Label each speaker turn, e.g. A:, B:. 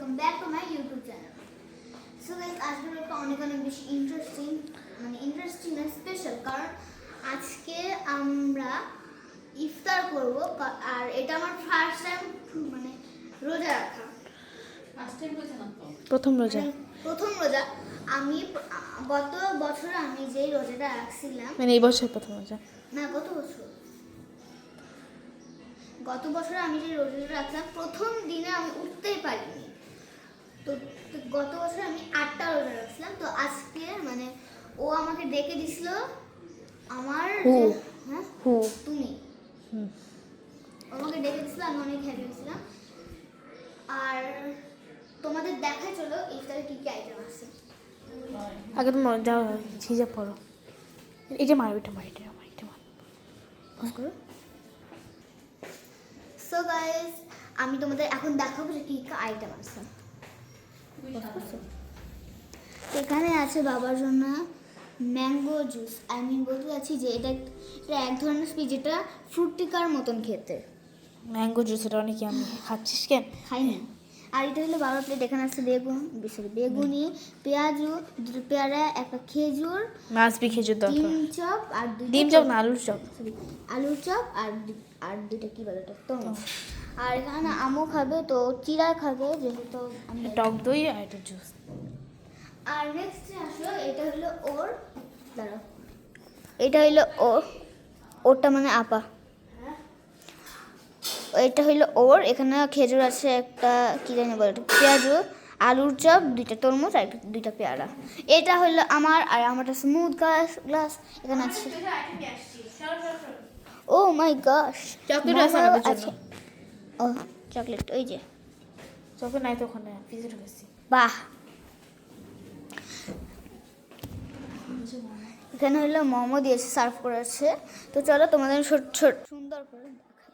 A: Welcome back to my YouTube channel. So guys, আজকের একটা অনেক বেশি ইন্টারেস্টিং আর স্পেশাল, কারণ আজকে আমরা ইফতার করব। আর এটা আমার ফার্স্ট টাইম রোজা রাখা।
B: প্রথম রোজা।
A: প্রথম রোজা। আমি গত বছর আমি যেই রোজাটা রাখছিলাম,
B: এই বছর প্রথম রোজা
A: না গত বছর আমি যে রোজাটা রাখলাম, প্রথম দিনে আমি উঠতেই পারিনি। তো গত বছর আমি 8টা রোজা রাখছিলাম। তো আজকে ও আমাকে ডেকে দিছিল। আমার তুমি আমাকে ডেকে দিছিল, আমি অনেক হ্যাপি হয়েছিলাম। আর তোমাদের দেখায় চলো ইফতারে কি কি আইটেম আছে।
B: আগে তোমার যাও ঝিঝা পড়ো। এটা মার এটা মার এটা মার এটা মার।
A: সো গাইস, আমি তোমাদের এখন দেখাবো যে কি কি আইটেম আছে। এখানে আছে বাবার জন্য ম্যাঙ্গো জুস। আমি বলতে চাচ্ছি যে এটা এক ধরনের স্পিচ, যেটা ফ্রুটিকার মতন খেতে।
B: ম্যাঙ্গো জুস এটা অনেকে আমি খাচ্ছিস কেন?
A: খাইনি। আর এটা হলো বাবার প্লেট। এখানে আছে বেগুনি, পেঁয়াজু, দুটো পেয়ারা, একটা খেজুর,
B: মাছবি খেজুর দরকার।
A: ডিম চপ আর
B: ডিম চপ না, আলুর চপ।
A: আলুর চপ আর দুটো কি বলে এটা, তরমুজ। আর এখানে আমও খাবে, তো চিরা খাবে যেহেতু আমি
B: টক দই আর এটা জুস।
A: আর নেক্সট আসলো, এটা হলো ওর, দাঁড়াও, এটা হলো ওরটা আপা, এটা হইলো ওর। এখানে খেজুর আছে, একটা কি জানি বলে, পেঁয়াজু, আলুর চপ, দুইটা তরমুজ আর দুইটা পেয়ারা। এটা হইলো আমার, আর আমারটা স্মুথ গ্লাস এখানে আছে। ও মাই গশ,
B: চকলেট আছে আমাদের জন্য।
A: ও চকলেট, ওই যে
B: চকলেট নাই তো ওখানে, ফ্রিজে ঢুকেছি।
A: বাহ। এখানে হইলো মোমো দিয়েছে, সার্ভ করেছে। তো চলো তোমাদের সুন্দর করে দেখাই।